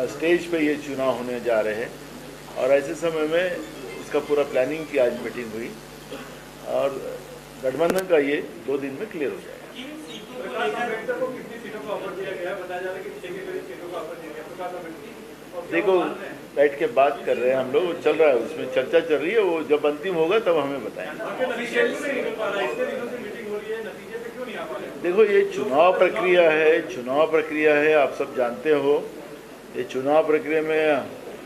Stage पे ये चुनाव होने जा रहे हैं और ऐसे समय में इसका पूरा प्लानिंग की आज मीटिंग हुई और गठबंधन का ये 2 दिन में क्लियर हो जाएगा। देखो बैठ के बात कर रहे हैं हम लोग, चल रहा है, उसमें चर्चा चल रही है, वो जब अंतिम होगा तब हमें बताएंगे। देखो ये चुनाव प्रक्रिया है, आप सब जानते हो। ये चुनाव प्रक्रिया में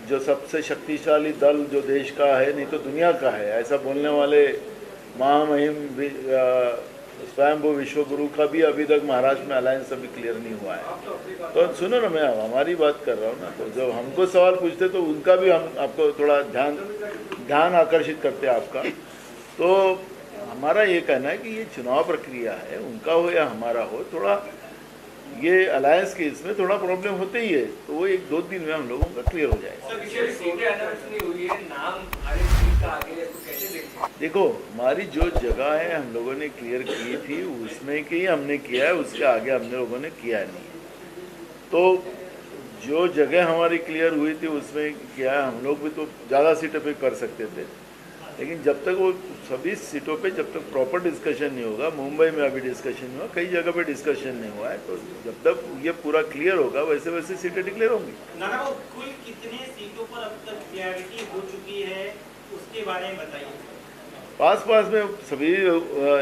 जो सबसे शक्तिशाली दल जो देश का है, नहीं तो दुनिया का है, ऐसा बोलने वाले महामहिम स्वयंभू विश्वगुरु का भी अभी तक महाराष्ट्र में अलायंस अभी क्लियर नहीं हुआ है। तो सुनो ना, मैं हमारी बात कर रहा हूँ ना, तो जब हमको सवाल पूछते तो उनका भी हम आपको थोड़ा ध्यान आकर्षित करते हैं आपका। तो हमारा ये कहना है कि ये चुनाव प्रक्रिया है, उनका हो या हमारा हो, थोड़ा ये अलायंस के इसमें थोड़ा प्रॉब्लम होते ही है, तो वो 1-2 दिन में हम लोगों का क्लियर हो जाएगा। देखो हमारी जो जगह है हम लोगों ने क्लियर की थी, उसमें की हमने किया है, उसके आगे हम लोगों ने किया नहीं है। तो जो जगह हमारी क्लियर हुई थी उसमें किया है। हम लोग भी तो ज़्यादा सीटों पे कर सकते थे, लेकिन जब तक वो सभी सीटों पे जब तक प्रॉपर डिस्कशन नहीं होगा, मुंबई में अभी डिस्कशन नहीं हुआ, कई जगह पे डिस्कशन नहीं हुआ है, तो जब तक ये पूरा क्लियर होगा वैसे वैसे सीटें डिक्लेयर होंगी। नाना बाबू, कुल कितने सीटों पर अब तक क्लैरिटी हो चुकी है, उसके बारे में बताइए। पास में सभी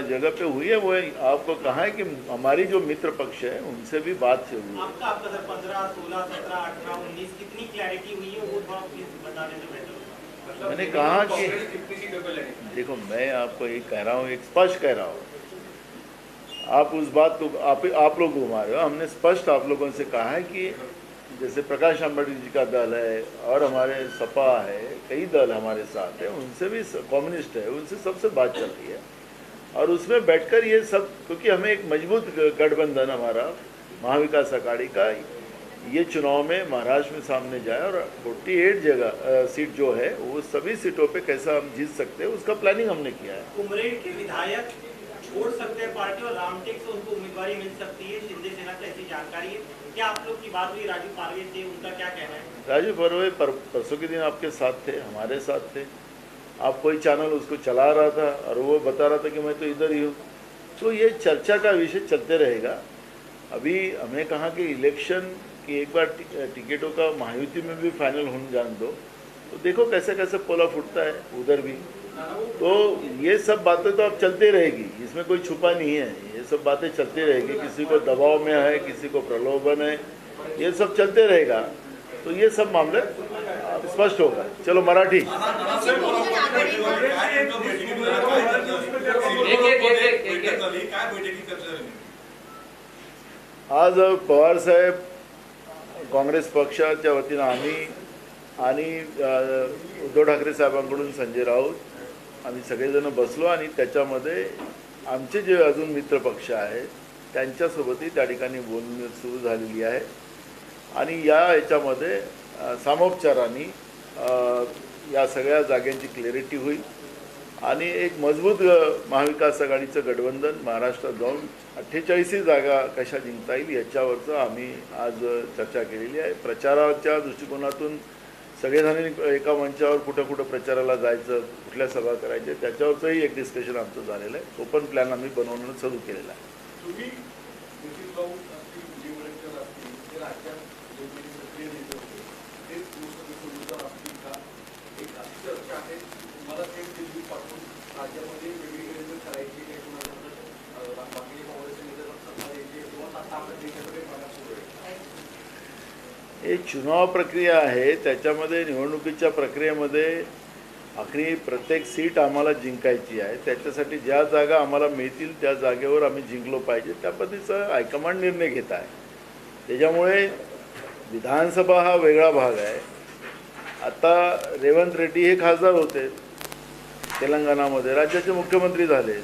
जगह पे हुई है। वो आपको कहा है कि हमारी जो मित्र पक्ष है उनसे भी बात से हुई है। आपका सर 15, 16, 17, 18, 19 कितनी क्लैरिटी हुई है, वो थोड़ा बता दें तो बेहतर होगा। मैंने कहा कि देखो मैं आपको एक कह रहा हूँ, एक स्पष्ट कह रहा हूँ, आप उस बात को आप लोग घुमा रहे हो। हमने स्पष्ट आप लोगों से कहा है कि जैसे प्रकाश आंबेडकर जी का दल है और हमारे सपा है, कई दल हमारे साथ है, उनसे भी कम्युनिस्ट है, उनसे सबसे बात चल रही है और उसमें बैठकर ये सब, क्योंकि हमें एक मजबूत गठबंधन हमारा महाविकास अघाड़ी का ये चुनाव में महाराष्ट्र में सामने जाए और 48 जगह सीट जो है वो सभी सीटों पे कैसा हम जीत सकते हैं उसका प्लानिंग हमने किया है। उमरेड के विधायक छोड़ सकते हैं पार्टी और रामटेक से उनको उम्मीदवारी मिल सकती है, शिंदे सेना से ऐसी जानकारी है। क्या आप लोग की बात हुई? राजू पारवे थे, उनका क्या कहना है? राजू पारवे परसों के दिन आपके साथ थे, हमारे साथ थे। आप कोई चैनल उसको चला रहा था और वो बता रहा था कि मैं तो इधर ही हूँ। तो ये चर्चा का विषय चलते रहेगा। अभी हमें कहा कि इलेक्शन की एक बार टिकटों का महायुति में भी फाइनल होने जान दो, तो देखो कैसे कैसे पोला फूटता है उधर भी। तो ये सब बातें तो अब चलती रहेगी, इसमें कोई छुपा नहीं है, ये सब बातें चलती रहेगी। किसी को दबाव में है, किसी को प्रलोभन है, ये सब चलते रहेगा। तो ये सब मामले स्पष्ट होगा। चलो मराठी। आज पवार साहेब, काँग्रेस पक्षाच्या वतीनं आणि उद्धव ठाकरे साहेबांकडून संजय राऊत आम्ही सगळेजण बसलो आणि त्याच्यामध्ये आमचे जे अजून मित्र पक्ष आहेत त्यांच्यासोबतही त्या ठिकाणी बोलणी सुरू झालेली आहे आणि याच्यामध्ये सामोपचाराने या सगळ्या जागांची क्लॅरिटी होईल आणि एक मजबूत महाविकास आघाडीचं गठबंधन महाराष्ट्रात जाऊन 48 जागा कशा जिंकता येईल याच्यावरचं आम्ही आज चर्चा केलेली आहे। प्रचाराच्या दृष्टिकोनातून सगळेजण एका मंचावर कुठं कुठं प्रचाराला जायचं, कुठल्या सभा करायच्या, त्याच्यावरचंही एक डिस्कशन आमचं झालेलं आहे। तो पण प्लॅन आम्ही बनवणं सुरू केलेला आहे। हे चुनाव प्रक्रिया आहे, त्याच्यामध्ये निवडणुकीच्या प्रक्रियेमध्ये आखरी प्रत्येक सीट आम्हाला जिंकायची आहे। त्याच्यासाठी ज्या जागा आम्हाला मिळतील त्या जागेवर आम्ही जिंकलो पाहिजे, त्या पद्धतीचा हायकमांड निर्णय घेत आहे। त्याच्यामुळे विधानसभा हा वेगळा भाग आहे। आता रेवंत रेड्डी हे खासदार होते तेलंगणामध्ये, राज्याचे मुख्यमंत्री झाले।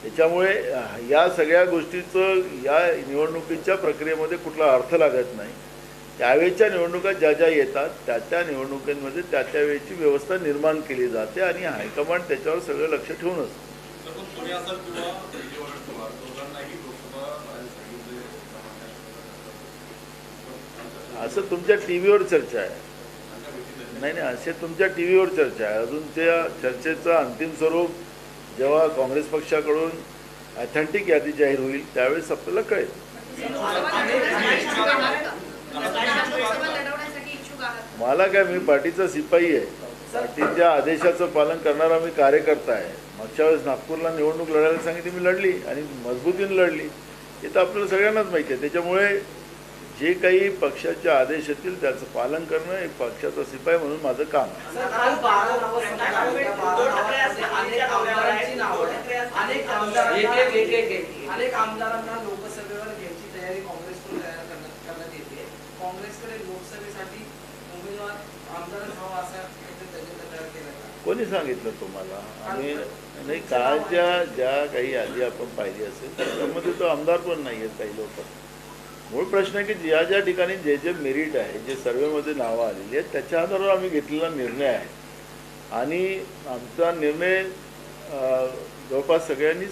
त्याच्यामुळे या सगळ्या गोष्टीचं या निवडणुकीच्या प्रक्रियेमध्ये कुठला अर्थ लागत नाही। त्यावेळच्या निवडणुका ज्या ज्या येतात त्या त्या निवडणुकांमध्ये त्या त्या वेळची व्यवस्था निर्माण केली जाते आणि हायकमांड त्याच्यावर सगळं लक्ष ठेवून असतं। असं तुमच्या टी व्हीवर चर्चा आहे. नाही नाही, असे तुमच्या टी व्हीवर चर्चा आहे. अजून त्या चर्चेचं अंतिम स्वरूप जेव्हा काँग्रेस पक्षाकडून ऑथेंटिक यादी जाहीर होईल त्यावेळेस आपल्याला कळेल. मला काय, मी पार्टीचा सिपाही आहे. पार्टीच्या आदेशाचं पालन करणारा मी कार्यकर्ता आहे. मागच्या वेळेस नागपूरला निवडणूक लढायला सांगितली, मी लढली आणि मजबूतीने लढली. हे तर आपल्याला सगळ्यांनाच माहिती आहे. त्याच्यामुळे जे काही पक्षाचे आदेश येतील त्याचं पालन करणं हे पक्षाचा सिपाही म्हणून माझं काम आहे. अनेक आमदारांना लोकसभेवर घ्यायची तयारी काँग्रेसकडून करण्यात येते. काँग्रेसकडे लोकसभेसाठी उमेदवार आमदार हवा असा तयार केला का? कोणी सांगितलं तुम्हाला? आम्ही नाही, कालच्या ज्या काही यादी आपण पाहिली असेल त्याच्यामध्ये तो आमदार पण नाही आहेत काही लोक. मूळ प्रश्न आहे की ज्या ज्या ठिकाणी जे जे मेरिट आहे, जे सर्वेमध्ये नावं आलेली आहेत त्याच्या आधारावर आम्ही घेतलेला निर्णय आहे. आणि आमचा निर्णय जवळपास सगळ्यांनी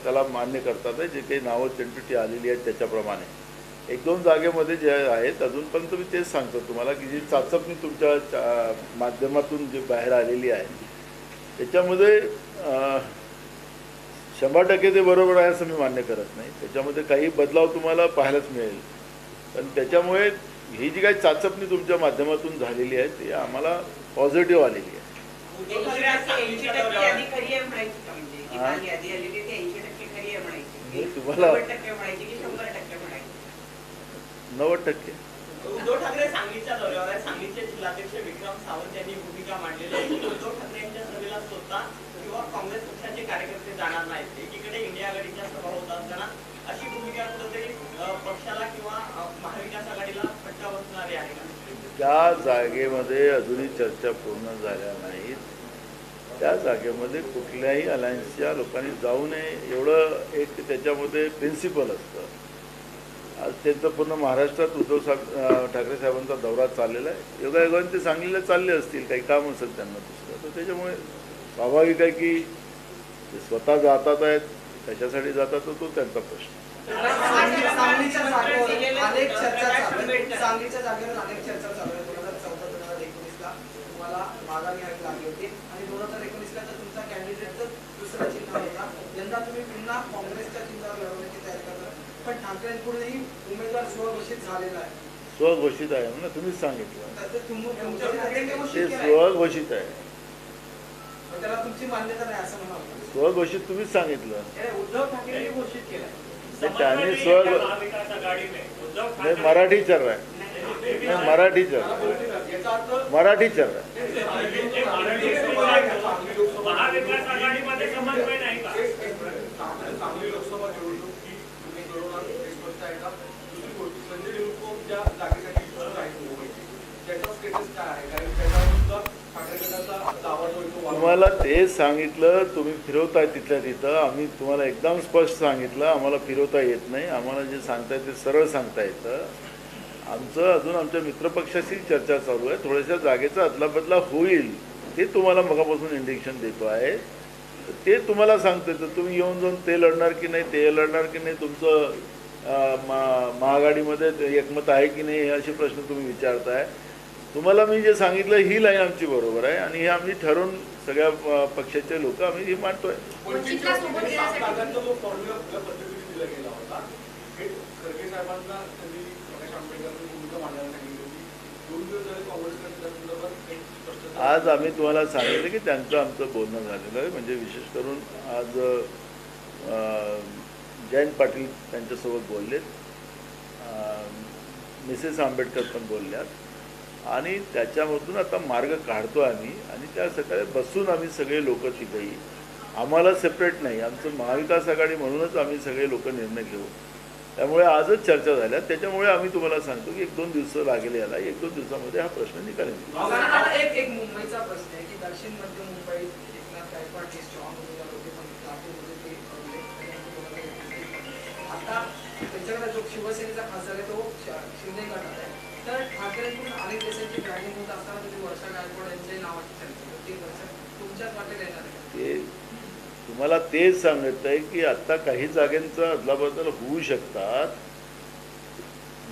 त्याला मान्य करतात आहे. जे काही नावं टेंटिटी आलेली आहेत त्याच्याप्रमाणे 1-2 जागेमध्ये जे आहेत अजूनपर्यंत मी तेच सांगतो तुम्हाला की जी चाचपणी तुमच्या माध्यमातून जे बाहेर आलेली आहे त्याच्यामध्ये 100% ते बरोबर आहे असं मी मान्य करत नाही. त्याच्यामध्ये काही बदलाव तुम्हाला पाहायलाच मिळेल. पण त्याच्यामुळे ही जी काही चाचपणी तुमच्या माध्यमातून झालेली आहे ती आम्हाला पॉझिटिव्ह आलेली आहे. तुम्हाला 90%. उद्धव ठाकरे सांगलीच्या दौऱ्यावर आहे. सांगलीचे जिल्हाध्यक्ष विक्रम सावंत यांनी भूमिका मांडलेली आहे की उद्धव ठाकरे यांच्या सभेला स्वतः किंवा काँग्रेस पक्षाचे कार्यकर्ते जाणार नाहीत. एकीकडे इंडिया आघाडीच्या सभा होत असताना अशी भूमिका कुठेतरी पक्षाला किंवा महाविकास आघाडीला फटका बसणारी आहे का? ज्या जागेमध्ये अजूनही चर्चा पूर्ण झाल्या नाहीत त्या जागेमध्ये कुठल्याही अलायन्सच्या लोकांनी जाऊ नये एवढं एक त्याच्यामध्ये प्रिन्सिपल असतं. आज त्यांचं पूर्ण महाराष्ट्रात ठाकरे साहेबांचा दौरा चाललेला आहे. योगायोगाने ते सांगलीला चालले असतील, काही काम असेल त्यांना दुसरं. तर त्याच्यामुळे स्वाभाविक आहे की ते स्वतः जातात आहेत, कशासाठी जातात तर तो त्यांचा प्रश्न. सांगलीच्या जागेवर अनेक चर्चा चालू आहे. सांगलीच्या जागेवर अनेक चर्चा चालू आहे. 2014-2019ला तुम्हाला माघार घ्यावी लागली होती आणि 2019ला तर तुमचा कॅन्डिडेटच दुसरा चिन्ह होता. यंदा तुम्ही पुन्हा काँग्रेसच्या चिन्हावर लढवण्याची तयारी करता. पण ठाकरेंपुढेही उमेदवार स्वघोषित झालेला आहे. स्वघोषित आहे ना, तुम्हीच सांगितलं तर ते स्वघोषित आहे. त्याला तुमची मान्यता नाही असं म्हणावं. स्वघोषित तुम्हीच सांगितलं. उद्धव ठाकरेंनी घोषित केलं. त्याने नाही, मराठी चर आहे. नाही, मराठी चर आहे. महाविकास आघाडीमध्ये समन्वय नाही का? सांगली लोकसभा निवडणूक ही तुम्ही दररोज स्पष्ट आहे का? दुसरी गोष्ट संजय निरुपम ज्या जागेसाठी इच्छुक आहेत मुंबईची त्याचा स्टेटस काय आहे? कारण त्याच्यावर सुद्धा ठाकरे गटाचा दावा जो आहे तो तुम्हाला तेच सांगितलं. तुम्ही फिरवताय तिथल्या तिथं. आम्ही तुम्हाला एकदम स्पष्ट सांगितलं आम्हाला फिरवता येत नाही. आम्हाला जे सांगताय ते सरळ सांगता येतं. आमचं अजून आमच्या मित्रपक्षाशी चर्चा चालू आहे. थोड्याशा जागेचा अदलाबदला होईल ते तुम्हाला मगापासून इंडिकेशन देतो आहे. ते तुम्हाला सांगते तर तुम्ही येऊन जाऊन ते लढणार की नाही, ते लढणार की नाही, तुमचं महाआघाडीमध्ये एकमत आहे की नाही हे असे प्रश्न तुम्ही विचारताय. तुम्हाला मी जे सांगितलं ही लाईन आमची बरोबर आहे आणि हे आम्ही ठरवून सगळ्या पक्षाचे लोक आम्ही हे मांडतोय. जो फॉर्म्युला पद्धतीने दिला गेला होता हे खरगे साहेबांना त्यांनी प्रकाश आंबेडकरांनी भूमिका मांडायला सांगितली होती. 2 दिवस झाले काँग्रेसकडे त्या संदर्भात एक स्पष्टता. आज आम्ही तुम्हाला सांगितलं की त्यांचं आमचं बोलणं झालेलं आहे. म्हणजे विशेष करून आज जयंत पाटील त्यांच्यासोबत बोललेत, मिसेस आंबेडकर पण बोलल्यात आणि त्याच्यामधून आता मार्ग काढतो आम्ही आणि त्या सकाळी बसून आम्ही सगळे लोक तिथेही आम्हाला सेपरेट नाही, आमचं महाविकास आघाडी म्हणूनच आम्ही सगळे लोक निर्णय घेऊ. त्यामुळे आजच चर्चा झाल्या. त्याच्यामुळे आम्ही तुम्हाला सांगतो की 1-2 दिवस लागेल याला. 1-2 दिवसामध्ये हा प्रश्न निकाली येईल. एक मुंबईचा प्रश्न आहे की दक्षिण मध्य मुंबईत एकनाथ गायकवाड हे स्ट्रॉंग उमेदवार होते पण लातूरमध्ये ते आता त्यांच्याकडे जो शिवसेनेचा खासदार आहे तो शिंदे गटात आहे. तर ठाकरेंकडून अनेक देशांची ब्रँडिंग होत असताना तुम्ही वर्षा गायकवाड यांच्याही नावाची चर्चा होती. तुमच्याच वाटेत येणार आहे ते तुम्हाला तेच सांगत आहे की आत्ता काही जागांचा अदलाबदल होऊ शकतात.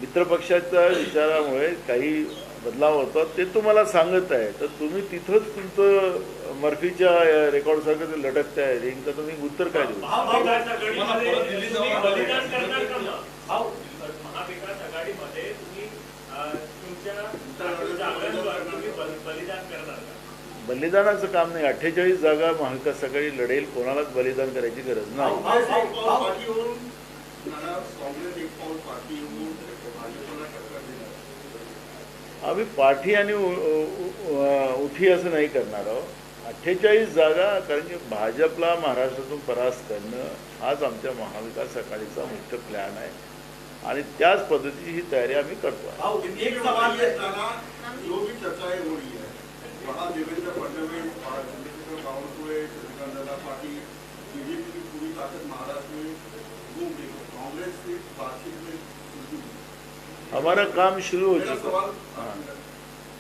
मित्रपक्षाच्या विचारामुळे काही बदलाव होतात ते तुम्हाला सांगत आहे, तर तुम्ही तिथंच तुमचं मर्फीच्या रेकॉर्डसारखं ते लटकताय रिंग, तर तुम्ही उत्तर काय देऊ? महाविकास आघाडीमध्ये तुम्ही बलिदान करणार का मग? महाविकास आघाडीमध्ये तुम्ही तुमच्या जागांवर तुम्ही बलिदान करणार का? बलिदानाचं काम नाही. 48 जागा महाविकास आघाडी लढेल, कोणालाच बलिदान करायची गरज नाही. काँग्रेस एक पाऊल पाठी येऊन भाजपला टक्कर देणार. आम्ही पाठी आणि उठी असं नाही करणार आहोत. 48 जागा, कारण की भाजपला महाराष्ट्रातून परास्त करणं हाच आमच्या महाविकास आघाडीचा मुख्य प्लॅन आहे आणि त्याच पद्धतीची ही तयारी आम्ही करतो. एक सवाल जो भी चर्चाएं हो रही है, वहाँ देवेंद्र फडणवीस, चंद्रशेखर बावनकुळे, चंद्रकांत दादा पाटिल, बीजेपी की पूरी ताकत महाराष्ट्र में घूम रही है, कांग्रेस की बातचीत में उलझी हुई है। हमारा काम शुरू हो मेरा चुका सवाल हाँ.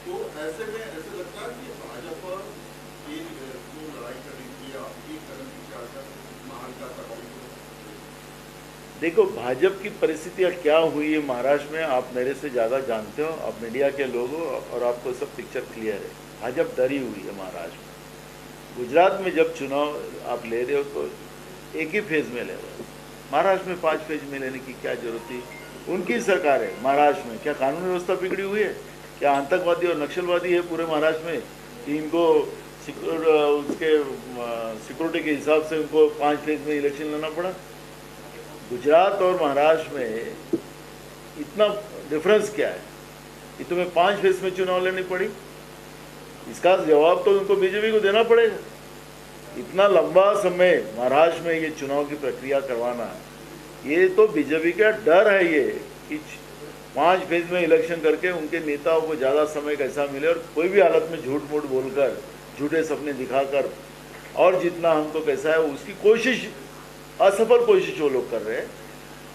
तो ऐसे में ऐसे लगता है कि भाजपा एक जो लड़ाई कर रही थी या एक कदम पीछे आकर महाविकास आघाड़ी को, देखो भाजपा की परिस्थितियाँ क्या हुई है महाराष्ट्र में, आप मेरे से ज़्यादा जानते हो, आप मीडिया के लोग हो और आपको सब पिक्चर क्लियर है. भाजपा डरी हुई है महाराष्ट्र में. गुजरात में जब चुनाव आप ले रहे हो तो एक ही फेज में ले रहे हो. महाराष्ट्र में 5 फेज में लेने की क्या जरूरत थी? उनकी सरकार है महाराष्ट्र में. क्या कानून व्यवस्था बिगड़ी हुई है? क्या आतंकवादी और नक्सलवादी है पूरे महाराष्ट्र में कि इनको उसके सिक्योरिटी के हिसाब से उनको 5 फेज में इलेक्शन लेना पड़ा? गुजरात और महाराष्ट्र में इतना डिफरेंस क्या है कि तुम्हें 5 फेज में चुनाव लेनी पड़ी? इसका जवाब तो उनको बीजेपी को देना पड़ेगा. इतना लंबा समय महाराष्ट्र में ये चुनाव की प्रक्रिया करवाना, ये तो बीजेपी का डर है ये कि 5 फेज में इलेक्शन करके उनके नेताओं को ज़्यादा समय कैसा मिले और कोई भी हालत में झूठ मूठ बोलकर, झूठे सपने दिखाकर और जितना हमको कैसा है उसकी कोशिश, असफल कोशिश वो लोग कर रहे हैं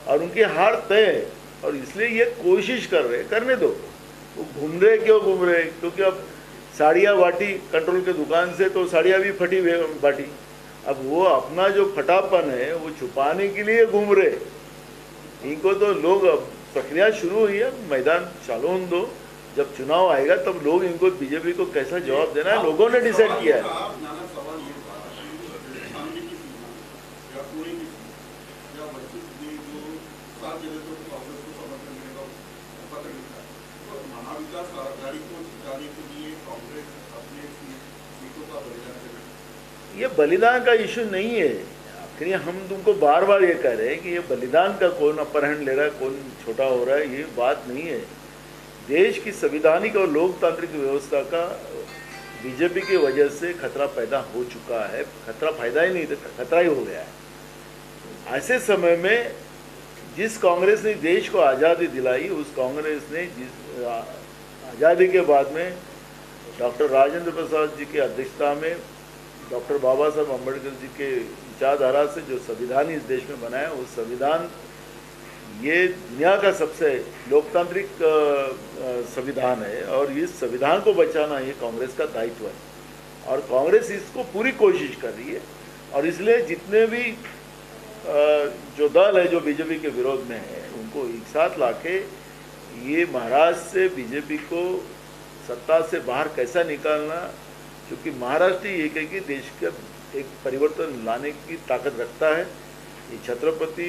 और उनकी हार तय है. और इसलिए ये कोशिश कर रहे हैं, करने दो. वो घूम रहे क्यों घूम रहे? क्योंकि अब साड़ियाँ बाटी कंट्रोल के दुकान से, तो साड़ियाँ भी फटी बाटी. अब वो अपना जो फटापन है वो छुपाने के लिए घूम रहे. इनको तो लोग, अब प्रक्रिया शुरू हुई है, मैदान चालू होने दो. जब चुनाव आएगा तब लोग इनको, बीजेपी को कैसा जवाब देना है लोगों ने डिसाइड किया है. सवाल ये था कि सामने की सीमा या पुणे की सीमा या वंचित ने जो 7 जिले को कांग्रेस को समर्थन देने का पत्र लिखा, तो महाविकास आघाड़ी को जिताने के लिए कांग्रेस अपने सीटों का बलिदान करेगी. ये बलिदान का इशू नहीं है. आखिर हम तुमको बार बार ये कह रहे हैं कि ये बलिदान का कौन अपहरण ले रहा है, कौन छोटा हो रहा है, ये बात नहीं है. देश की संवैधानिक और लोकतांत्रिक व्यवस्था का बीजेपी की वजह से खतरा पैदा हो चुका है. खतरा फायदा ही नहीं था, खतरा ही हो गया है. ऐसे समय में जिस कांग्रेस ने देश को आज़ादी दिलाई, उस कांग्रेस ने जिस आज़ादी के बाद में डॉक्टर राजेंद्र प्रसाद जी की अध्यक्षता में डॉक्टर बाबा साहब अम्बेडकर जी के विचारधारा से जो संविधान इस देश में बनाया, उस संविधान ये दुनिया का सबसे लोकतांत्रिक संविधान है और इस संविधान को बचाना ये कांग्रेस का दायित्व है. और कांग्रेस इसको पूरी कोशिश कर रही है. और इसलिए जितने भी जो दल है जो बीजेपी के विरोध में है, उनको एक साथ लाके ये महाराष्ट्र से बीजेपी को सत्ता से बाहर कैसा निकालना, क्योंकि महाराष्ट्र एक है कि देश का एक परिवर्तन लाने की ताकत रखता है. ये छत्रपति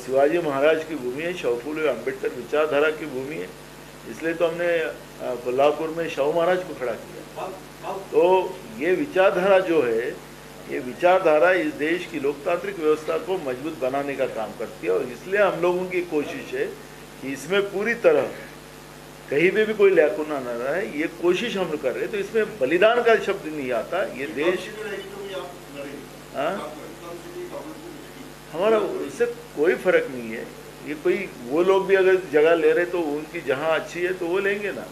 शिवाजी महाराज की भूमि है, शाहू अम्बेडकर विचारधारा की भूमि है. इसलिए तो हमने कोल्हापुर में शाहू महाराज को खड़ा किया. तो ये विचारधारा जो है, ये विचारधारा इस देश की लोकतांत्रिक व्यवस्था को मजबूत बनाने का काम करती है. और इसलिए हम लोगों की कोशिश है कि इसमें पूरी तरह कहीं भी कोई लैकुना न रहे, ये कोशिश हम कर रहे हैं. तो इसमें बलिदान का शब्द नहीं आता. ये देश, हाँ, हमारा उससे कोई फर्क नहीं है. ये कोई, वो लोग भी अगर जगह ले रहे तो उनकी जहाँ अच्छी है तो वो लेंगे ना,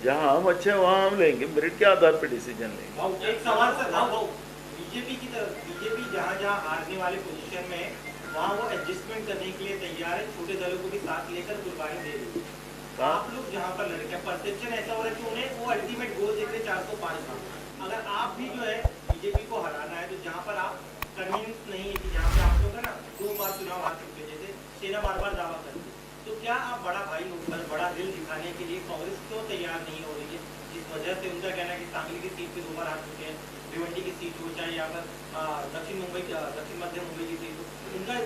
जहाँ हम अच्छे हैं वहाँ हम लेंगे, मेरिट के आधार पर डिसीजन लेंगे. एक सवाल सर, बीजेपी की तरफ, बीजेपी जहाँ जहाँ हारने वाले पोजीशन में वहाँ वो एडजस्टमेंट करने के लिए तैयार है, छोटे दलों को भी साथ लेकर कुर्बानी दे रही है. आप लोग जहाँ पर लड़के हैं, परसेप्शन ऐसा हो रहा है कि उन्हें वो अल्टीमेट गोल देख रहे 405 का. अगर आप भी जो है बीजेपी को हराना है, तो जहाँ पर आप कन्विंस नहीं है कि जहाँ पे आप लोग है ना 2 बार चुनाव हार चुके, जैसे सेना बार बार दावा करती है। तो क्या आप बड़ा भाई होकर बड़ा दिल दिखाने के लिए कांग्रेस क्यों तैयार नहीं हो रही है, जिस वजह से उनका कहना है कि सांगली की सीट पे 2 बार हार चुके हैं, भिवंडी की सीट हो चाहे यहाँ पर दक्षिण मध्य मुंबई की सीट हो,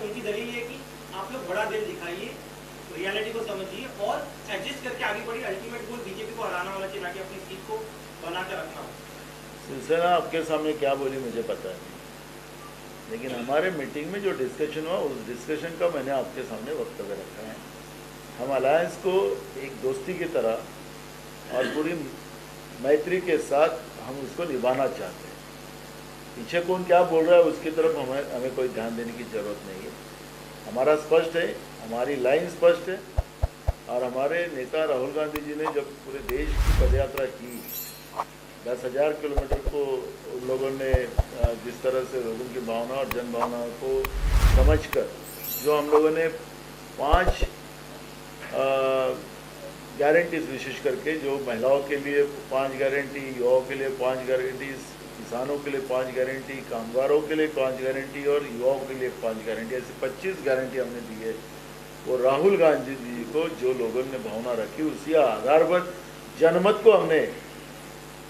उनकी दलील है कि आप लोग बड़ा दिल दिखाइए, रियलिटी को समझिए और एडजस्ट करके आगे बढ़िए। अल्टीमेट गोल बीजेपी को हराना होना चाहिए, ना कि अपनी सीट को बनाकर रखना हो। शिवसेना आपके सामने क्या बोली मुझे पता नहीं, लेकिन हमारे मीटिंग में जो डिस्कशन हुआ उस डिस्कशन का मैंने आपके सामने वक्तव्य रखा है। हम अलायंस को एक दोस्ती की तरह और पूरी मैत्री के साथ हम उसको निभाना चाहते हैं। पीछे कौन क्या बोल रहा है उसकी तरफ हमें कोई ध्यान देने की जरूरत नहीं है। हमारा स्पष्ट है, हमारी लाइन स्पष्ट है, और हमारे नेता राहुल गांधी जी ने जब पूरे देश की पदयात्रा की, 10,000 किलोमीटर को उन लोगों ने जिस तरह से लोगों की भावना और जन भावनाओं को समझकर जो हम लोगों ने 5 गारंटीज विशेष करके, जो महिलाओं के लिए 5 गारंटी, युवाओं के लिए 5 गारंटी, किसानों के लिए 5 गारंटी, कामगारों के लिए 5 गारंटी और युवाओं के लिए 5 गारंटी, ऐसे 25 गारंटी हमने दी है। वो राहुल गांधी जी को जो लोगों ने भावना रखी उसी आधार पर जनमत को हमने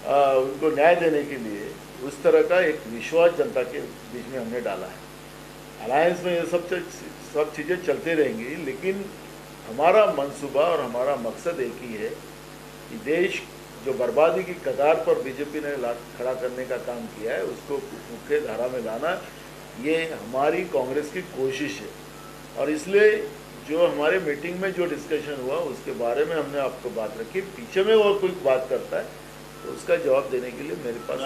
उनको न्याय देने के लिए उस तरह का एक विश्वास जनता के बीच में हमने डाला है। अलायंस में ये सब चीज़ें चलते रहेंगी, लेकिन हमारा मंसूबा और हमारा मकसद एक ही है कि देश जो बर्बादी की कगार पर बीजेपी ने खड़ा करने का काम किया है उसको मुख्य धारा में लाना, ये हमारी कांग्रेस की कोशिश है। और इसलिए जो हमारे मीटिंग में जो डिस्कशन हुआ उसके बारे में हमने आपको बात रखी। पीछे में और कोई बात करता है तो उसका जवाब देने के लिए मेरे पास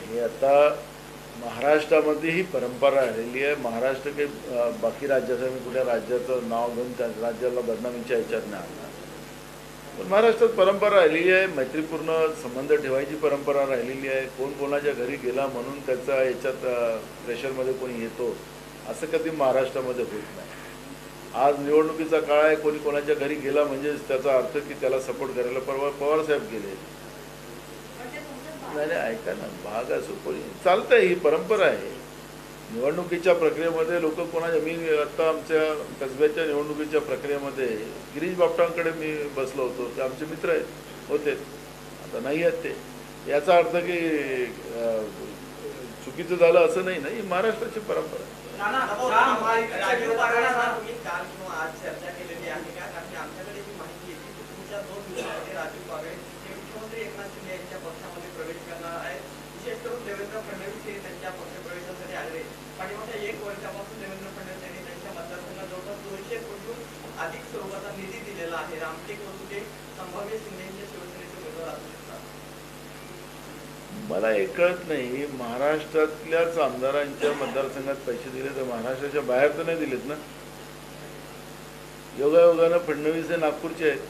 हे आता महाराष्ट्रामध्ये ही परंपरा राहिलेली आहे। महाराष्ट्र के बाकी राज्याचं मी कुठल्या राज्याचं नाव घेऊन त्या राज्याला बदनामीच्या ह्याच्यात नाही आणणार, पण महाराष्ट्रात परंपरा राहिलेली आहे, मैत्रीपूर्ण संबंध ठेवायची परंपरा राहिलेली आहे। कोण कोणाच्या घरी गेला म्हणून त्याचा याच्यात प्रेशरमध्ये कोणी येतो असं कधी महाराष्ट्रामध्ये होत नाही। आज निवडणुकीचा काळ आहे, कोणी कोणाच्या घरी गेला म्हणजे त्याचा अर्थ की त्याला सपोर्ट करायला पवार साहेब गेले, नाही ऐका ना, भाग असो कोणी चालतंय, ही परंपरा आहे। निवडणुकीच्या प्रक्रियेमध्ये लोक कोणाच्या, मी आता आमच्या कसब्याच्या निवडणुकीच्या प्रक्रियेमध्ये गिरीश बापटांकडे मी बसलो होतो, ते आमचे मित्र आहेत होते, आता नाही आहेत ते। याचा अर्थ की चुकीचं झालं असं नाही ना, ही महाराष्ट्राची परंपरा आहे। आज चर्चा केलेली आहे का? कारण आमच्याकडे जी माहिती आहे की तुमच्या 2 दिवसामध्ये राजू बागळे मुख्यमंत्री एकनाथ शिंदे यांच्या पक्षामध्ये प्रवेश करणार आहेत। विशेष करून देवेंद्र फडणवीस हे त्यांच्या पक्षप्रवेशासाठी आले। पाठीमागच्या 1 वर्षापासून देवेंद्र फडणवीस यांनी त्यांच्या मतदारसंघात जवळपास 200 कोटीहून अधिक स्वरूपाचा निधी दिलेला आहे। रामटेकवरून ते संभाव्य शिंदेच्या शिवसेनेचे उमेदवार असू शकतात। मला हे कळत नाही, महाराष्ट्रातल्याच आमदारांच्या मतदारसंघात पैसे दिले तर महाराष्ट्राच्या बाहेर तर नाही दिलेत ना। योगायोगानं फडणवीस हे नागपूरचे आहेत,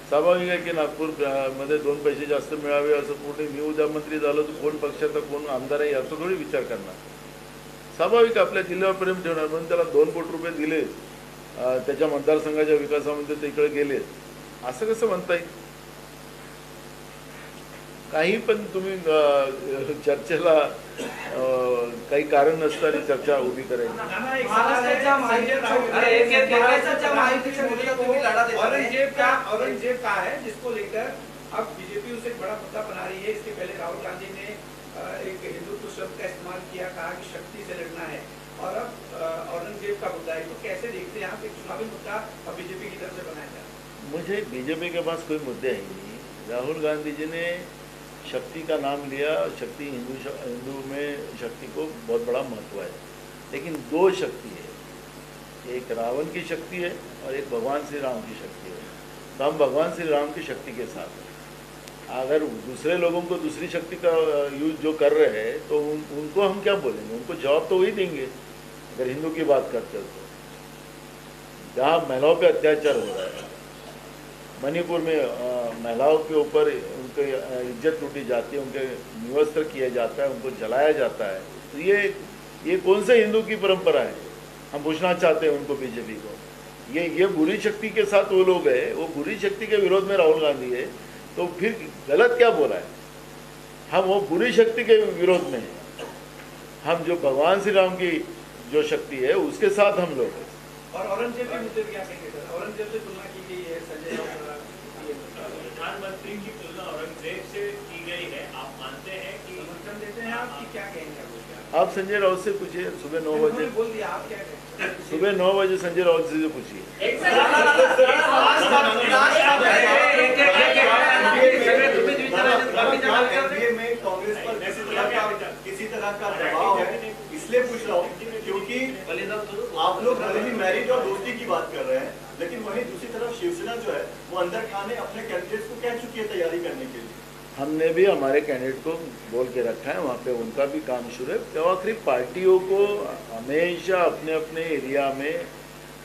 स्वाभाविक आहे की नागपूरमध्ये 2 पैसे जास्त मिळावे असं कोणी, मी उद्या मंत्री झालो तर कोण पक्षाचा कोण आमदार आहे याचा थोडी विचार करणार। स्वाभाविक आपल्या जिल्ह्यावर प्रेम ठेवणार म्हणून त्याला 2 कोटी रुपये दिले, त्याच्या मतदारसंघाच्या विकासामध्ये ते इकडे गेले, असं कसं म्हणता येईल? काही पण तुम्ही चर्चेला काही कारण नसताना चर्चा उभी करायची। औरंगजेब का है जिसको लेकर अब बीजेपी उसे एक बड़ा मुद्दा बना रही है। इसके पहले राहुल गांधी ने एक हिंदुत्व शब्द का इस्तेमाल किया, कहा कि शक्ति से लड़ना है, और अब औरंगजेब का मुद्दा है। तो कैसे देखते हैं आप एक चुनावी मुद्दा अब बीजेपी की तरफ से बनाया जाए? मुझे बीजेपी के पास कोई मुद्दे है ही नहीं। राहुल गांधी जी ने शक्ति का नाम लिया, शक्ति हिंदू में शक्ति को बहुत बड़ा महत्व है, लेकिन 2 शक्ति है, एक रावण की शक्ति है और एक भगवान श्री राम की शक्ति है। तो हम भगवान श्री राम की शक्ति के साथ हैं। अगर दूसरे लोगों को दूसरी शक्ति का यूज जो कर रहे हैं तो उनको हम क्या बोलेंगे, उनको जवाब तो वही देंगे। अगर हिंदू की बात करते हो तो जहाँ महिलाओं पे अत्याचार हो रहा है, मणिपुर में महिलाओं के ऊपर उनकी इज्जत लूटी जाती है, उनके निवस्त्र किया जाता है, उनको जलाया जाता है, तो ये कौन से हिंदू की परंपरा है? हम पूछना चाहते हैं उनको, बीजेपी को, ये बुरी शक्ति के साथ वो लोग हैं, वो बुरी शक्ति के विरोध में राहुल गांधी है, तो फिर गलत क्या बोला है? हम वो बुरी शक्ति के विरोध में हैं, हम जो भगवान श्री राम की जो शक्ति है उसके साथ हम लोग हैं। और औरंगजेब के मुद्दे पे क्या कहेंगे सर? औरंगजेब से तुलना की गई है संजय राउत द्वारा। प्रधानमंत्री की तुलना औरंगजेब से की गई है, आप मानते हैं कि समर्थन देते हैं आप कि क्या कहेंगे आप उसका? आप संजय राउत से पूछिए, सुबह 9 बजे, उन्होंने बोल दिया, आप क्या कहें? सुबह 9 बजे संजय राउत से पूछिए। एनडीए में कांग्रेस पर किसी तरह का दबाव है, इसलिए पूछ रहा हूँ क्योंकि आप लोग भले ही मैरिज और दोस्ती की बात कर रहे हैं, लेकिन वहीं दूसरी तरफ शिवसेना जो है वो अंदर खाने अपने कैंडिडेट्स को कह चुकी है तैयारी करने के लिए। हमने भी हमारे कैंडिडेट को बोल के रखा है, वहाँ पे उनका भी काम शुरू है। तो आखिरी पार्टियों को हमेशा अपने अपने एरिया में,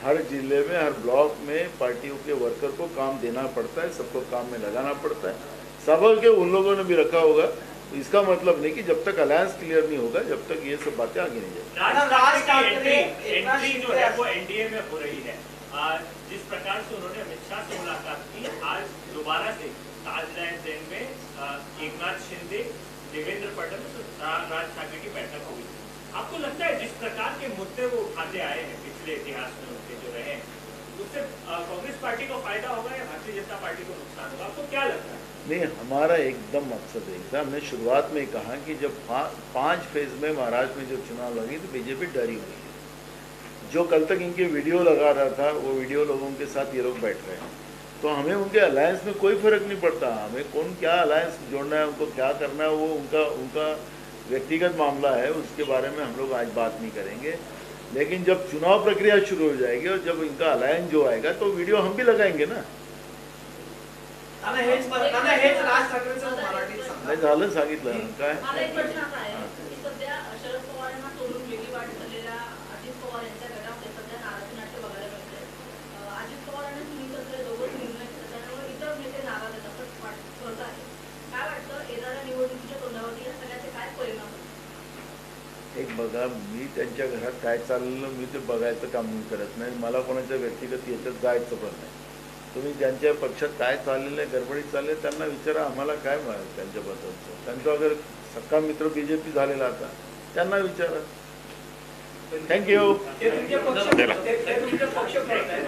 हर जिले में, हर ब्लॉक में पार्टियों के वर्कर को काम देना पड़ता है, सबको काम में लगाना पड़ता है। सब के उन लोगों ने भी रखा होगा, इसका मतलब नहीं कि जब तक अलायंस क्लियर नहीं होगा जब तक ये सब बातें आगे नहीं जाएगी। राज ठाकरे की एंट्री जो है वो एनडीए में हो रही है। जिस प्रकार से उन्होंने अमित शाह से मुलाकात की, आज दोबारा से ताजमहल जेल में एकनाथ शिंदे, देवेंद्र फडणवीस, राज ठाकरे की बैठक हुई। आपको लगता है जिस प्रकार के मुद्दे वो उठाते आए हैं पिछले इतिहास में उनके जो रहे, उससे कांग्रेस पार्टी को फायदा होगा या भारतीय जनता पार्टी को नुकसान होगा? आपको क्या लगता है? नहीं, हमारा एकदम मकसद है, एकदम हमने शुरुआत में कहा कि जब 5 फेज में महाराष्ट्र में जब चुनाव लगी तो बीजेपी डरी हुई है। जो कल तक इनके वीडियो लगा रहा था वो वीडियो लोगों के साथ ये लोग बैठ रहे हैं, तो हमें उनके अलायंस में कोई फर्क नहीं पड़ता। हमें कौन क्या अलायंस जोड़ना है, उनको क्या करना है, वो उनका व्यक्तिगत मामला है, उसके बारे में हम लोग आज बात नहीं करेंगे। लेकिन जब चुनाव प्रक्रिया शुरू हो जाएगी और जब इनका अलायंस जो आएगा तो वीडियो हम भी लगाएंगे ना। हेच राज ठाकरेंचं मराठीत सांगा. नाही झालं सांगितलं काय मला एक प्रश्न असा आहे की सध्या शरद पवारांना सोडून वेगळी वाट झालेल्या अजित पवार यांच्या गटामध्ये सध्या नाराजी नाट्य बघायला मिळते. अजित पवार आणि सुनील तटकरे दोघंच निर्णय घेतात, त्यामुळे इतर नेते नाराज आहेत असं वाटत आहे. काय वाटतं येणाऱ्या निवडणुकीच्या तोंडावरती या सगळ्याचे काय परिणाम होतील? एक बघा, मी त्यांच्या घरात काय चाललं मी ते बघायचं काम मी करत नाही, मला कोणाच्या व्यक्तिगत याच्यात जायचं पण नाही. तुम्ही त्यांच्या पक्षात काय चाललेलं आहे, गडबडीत चालले त्यांना विचारा, आम्हाला काय माहिती त्यांच्याबद्दलचं. त्यांचा अगर सक्का मित्र बीजेपी झालेला आता त्यांना विचारा. थँक्यू. ते तुमचे पक्ष करतायत.